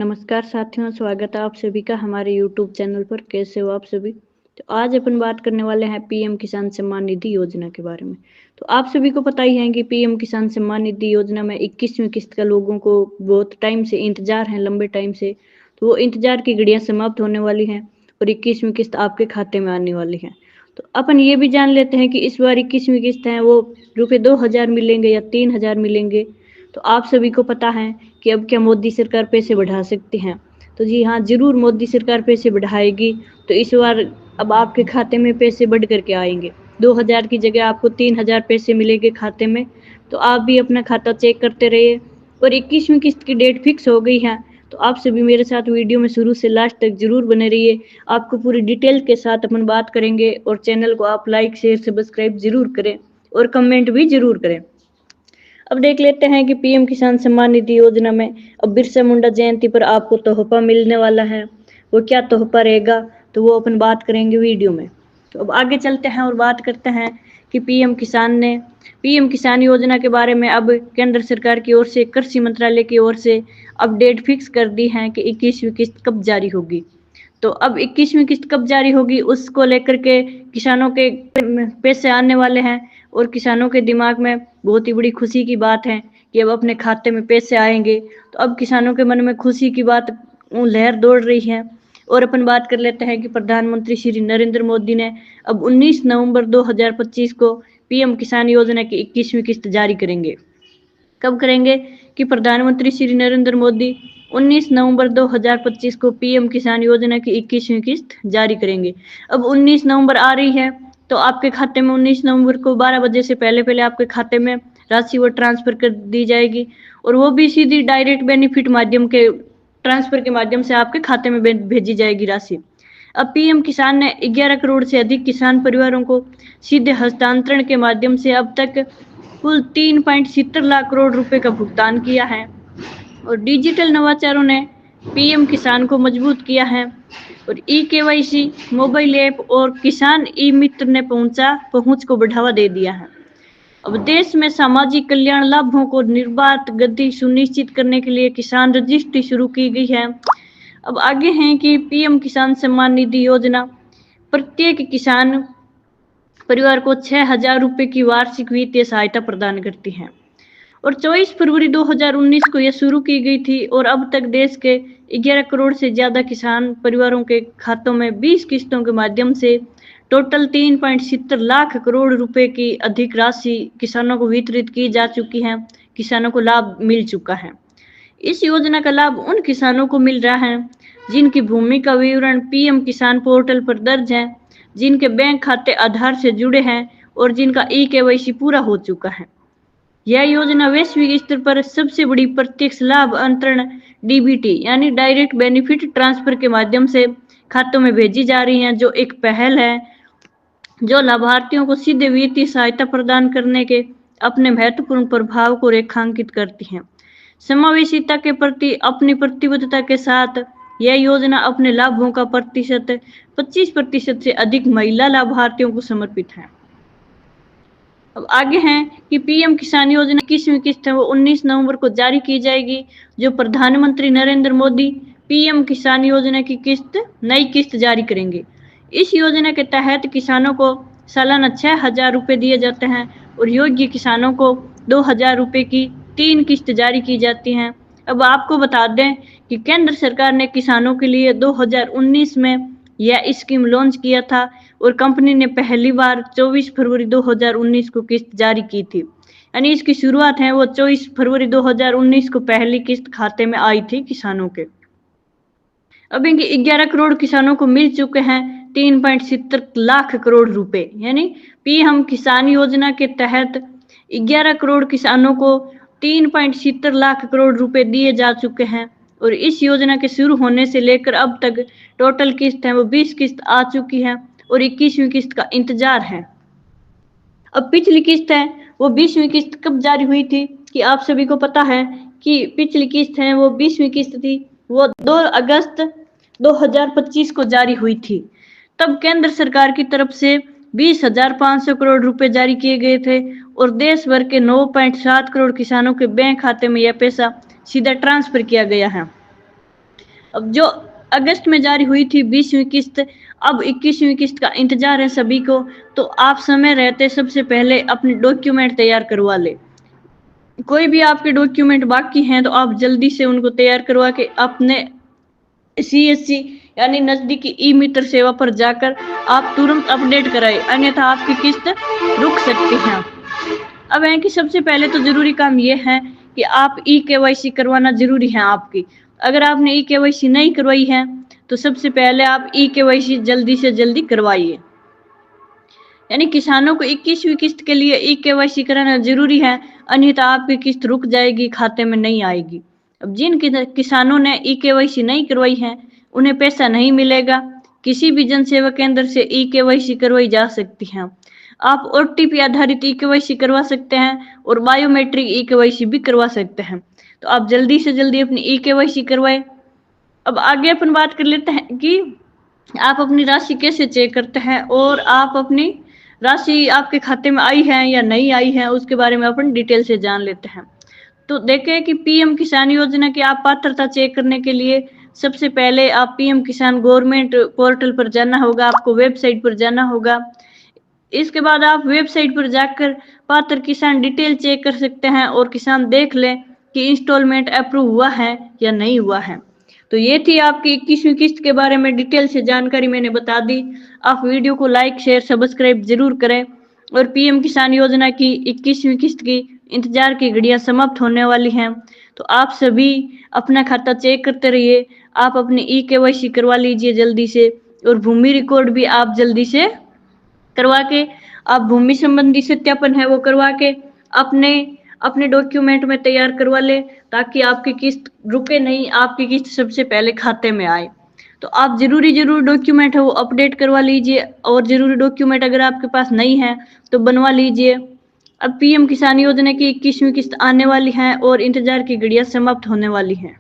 नमस्कार साथियों, स्वागत है आप सभी का हमारे YouTube चैनल पर। कैसे हो आप सभी? तो आज अपन बात करने वाले हैं पीएम किसान सम्मान निधि योजना के बारे में। तो आप सभी को पता ही है कि पीएम किसान सम्मान निधि योजना में 21वीं किस्त का लोगों को बहुत टाइम से इंतजार है, लंबे टाइम से। तो वो इंतजार की घड़ियां समाप्त होने वाली हैं और 21वीं किस्त आपके खाते में आने वाली है। तो अपन ये भी जान लेते हैं कि इस बार 21वीं किस्त है वो रुपये 2000 मिलेंगे या 3000 मिलेंगे। तो आप सभी को पता है कि अब क्या मोदी सरकार पैसे बढ़ा सकती है? तो जी हाँ, जरूर मोदी सरकार पैसे बढ़ाएगी। तो इस बार अब आपके खाते में पैसे बढ़ करके आएंगे। 2000 की जगह आपको 3000 पैसे मिलेंगे खाते में। तो आप भी अपना खाता चेक करते रहिए। और 21वीं किस्त की डेट फिक्स हो गई है। तो आप सभी मेरे साथ वीडियो में शुरू से लास्ट तक जरूर बने रहिए। आपको पूरी डिटेल के साथ अपन बात करेंगे। और चैनल को आप लाइक शेयर सब्सक्राइब जरूर करें और कमेंट भी जरूर करें। अब देख लेते हैं कि पीएम किसान सम्मान निधि योजना में अब बिरसा मुंडा जयंती पर आपको तोहफा मिलने वाला है। वो क्या तोहफा रहेगा तो वो अपन बात करेंगे वीडियो में। तो अब आगे चलते हैं और बात करते हैं कि पीएम किसान योजना के बारे में अब केंद्र सरकार की ओर से, कृषि मंत्रालय की ओर से अपडेट फिक्स कर दी है कि 21वीं किस्त कब जारी होगी। तो अब 21वीं किस्त कब जारी होगी उसको लेकर के किसानों के पैसे आने वाले हैं। और किसानों के दिमाग में बहुत ही बड़ी खुशी की बात है कि अब अपने खाते में पैसे आएंगे। तो अब किसानों के मन में खुशी की बात लहर दौड़ रही है। और अपन बात कर लेते हैं कि प्रधानमंत्री श्री नरेंद्र मोदी ने अब 19 नवंबर 2025 को पीएम किसान योजना की 21वीं किस्त जारी करेंगे। कब करेंगे कि प्रधानमंत्री श्री नरेंद्र मोदी 19 नवंबर 2025 को पीएम किसान योजना की 21वीं किस्त जारी करेंगे। अब 19 नवंबर आ रही है तो आपके खाते में 19 नवंबर को 12 बजे से पहले पहले आपके खाते में राशि वो ट्रांसफर कर दी जाएगी। और वो भी सीधी डायरेक्ट बेनिफिट माध्यम के ट्रांसफर के माध्यम से आपके खाते में भेजी जाएगी राशि। अब पीएम किसान ने 11 करोड़ से अधिक किसान परिवारों को सीधे हस्तांतरण के माध्यम से अब तक कुल 3.70 लाख करोड़ रुपए का भुगतान किया है। और डिजिटल नवाचारों ने पीएम किसान को मजबूत किया है। और ई-केवाईसी, मोबाइल ऐप और किसान ई मित्र ने पहुंच को बढ़ावा दे दिया है। अब देश में सामाजिक कल्याण लाभों को निर्बाध गति सुनिश्चित करने के लिए किसान रजिस्ट्री शुरू की गई है। अब आगे हैं कि पीएम किसान सम्मान निधि योजना प्रत्येक किसान परिवार को 6000 रुपए की वार्षिक वित्तीय सहायता प्रदान करती है। और 24 फरवरी 2019 को यह शुरू की गई थी। और अब तक देश के 11 करोड़ से ज्यादा किसान परिवारों के खातों में 20 किस्तों के माध्यम से टोटल 3.70 लाख करोड़ रुपए की अधिक राशि किसानों को वितरित की जा चुकी है। किसानों को लाभ मिल चुका है। इस योजना का लाभ उन किसानों को मिल रहा है जिनकी भूमि का विवरण पीएम किसान पोर्टल पर दर्ज है, जिनके बैंक खाते आधार से जुड़े हैं और जिनका ई-केवाईसी पूरा हो चुका है। यह योजना वैश्विक स्तर पर सबसे बड़ी प्रत्यक्ष लाभ अंतरण डीबीटी यानी डायरेक्ट बेनिफिट ट्रांसफर के माध्यम से खातों में भेजी जा रही है, जो एक पहल है जो लाभार्थियों को सीधे वित्तीय सहायता प्रदान करने के अपने महत्वपूर्ण प्रभाव को रेखांकित करती है। समावेशिता के प्रति अपनी प्रतिबद्धता के साथ यह योजना अपने लाभों का प्रतिशत 25% से अधिक महिला लाभार्थियों को समर्पित है। अब आगे हैं कि पीएम किसान योजना की 21वीं किस्त है वो 19 नवंबर को जारी की जाएगी, जो प्रधानमंत्री नरेंद्र मोदी पीएम किसान योजना की नई किस्त जारी करेंगे। इस योजना के तहत किसानों को सालाना 6000 रुपए दिए जाते हैं और योग्य किसानों को 2000 रुपए की 3 किस्त जारी की जाती हैं। अब आपको बता दें कि केंद्र सरकार ने किसानों के लिए 2019 में यह स्कीम लॉन्च किया था और कंपनी ने पहली बार 24 फरवरी 2019 को किस्त जारी की थी। यानी इसकी शुरुआत है वो 24 फरवरी 2019 को पहली किस्त खाते में आई थी किसानों के। अब इनके 11 करोड़ किसानों को मिल चुके हैं 3.70 लाख करोड़ रुपए। यानी पीएम किसान योजना के तहत 11 करोड़ किसानों को 3.70 लाख करोड़ रुपए दिए जा चुके हैं। और इस योजना के शुरू होने से लेकर अब तक टोटल किस्त है वो 20 किस्त आ चुकी है और 21वीं किस्त का इंतजार है। अब पिछली किस्त है वो 20वीं किस्त कब जारी हुई थी कि आप सभी को पता है कि पिछली किस्त है वो 20वीं किस्त थी, वो 2 अगस्त 2025 को जारी हुई थी। तब केंद्र सरकार की तरफ से 20,500 करोड़ रुपए जारी किए गए थे और देश भर के 9.7 करोड़ किसानों के बैंक खाते में यह पैसा सीधा ट्रांसफर किया गया है। अब जो अगस्त में जारी हुई थी 20वीं किस्त, अब 21वीं किस्त का इंतजार है सभी को। तो आप समय रहते सबसे पहले अपने डॉक्यूमेंट तैयार करवा ले। कोई भी आपके डॉक्यूमेंट बाकी हैं तो आप जल्दी से उनको तैयार करवा के अपने CSC यानी नजदीकी ई मित्र सेवा पर जाकर आप तुरंत अपडेट कराएं, अन्यथा आपकी किस्त रुक सकती है। अब है कि सबसे पहले तो जरूरी काम यह है कि आप KYC करवाना जरूरी है आपकी। अगर आपने KYC नहीं करवाई है तो सबसे पहले आप KYC जल्दी से जल्दी करवाइए। यानी किसानों को 21वीं किस्त के लिए KYC कराना जरूरी है, अन्यथा आपकी किस्त रुक जाएगी, खाते में नहीं आएगी। अब जिन किसानों ने KYC नहीं करवाई है उन्हें पैसा नहीं मिलेगा। किसी भी जन सेवा केंद्र से KYC करवाई जा सकती है। आप OTP आधारित KYC करवा सकते हैं और बायोमेट्रिक KYC भी करवा सकते हैं। तो आप जल्दी से जल्दी अपनी KYC करवाएं। अब आगे अपन बात कर लेते हैं कि आप अपनी राशि कैसे चेक करते हैं और आप अपनी राशि आपके खाते में आई है या नहीं आई है उसके बारे में अपन डिटेल से जान लेते हैं। तो देखें कि PM किसान योजना की आप पात्रता चेक करने के लिए सबसे पहले आप PM किसान गवर्नमेंट पोर्टल पर जाना होगा, आपको वेबसाइट पर जाना होगा। इसके बाद आप वेबसाइट पर जाकर पात्र किसान डिटेल चेक कर सकते हैं और किसान देख लें कि इंस्टॉलमेंट अप्रूव हुआ है या नहीं हुआ है। तो ये थी आपकी 21वीं किस्त के बारे में डिटेल से जानकारी मैंने बता दी। आप वीडियो को लाइक शेयर सब्सक्राइब जरूर करें। और PM किसान योजना की 21वीं किस्त की इंतजार की घड़ियां समाप्त होने वाली हैं, तो आप सभी अपना खाता चेक करते रहिए। आप अपनी KYC करवा लीजिए जल्दी से, और भूमि रिकॉर्ड भी आप जल्दी से करवा के, आप भूमि संबंधी सत्यापन है वो करवा के अपने अपने डॉक्यूमेंट में तैयार करवा ले, ताकि आपकी किस्त रुके नहीं, आपकी किस्त सबसे पहले खाते में आए। तो आप जरूर डॉक्यूमेंट है वो अपडेट करवा लीजिए, और जरूरी डॉक्यूमेंट अगर आपके पास नहीं है तो बनवा लीजिए। अब PM किसान योजना की 21वीं किस्त आने वाली है और इंतजार की घड़ियां समाप्त होने वाली हैं।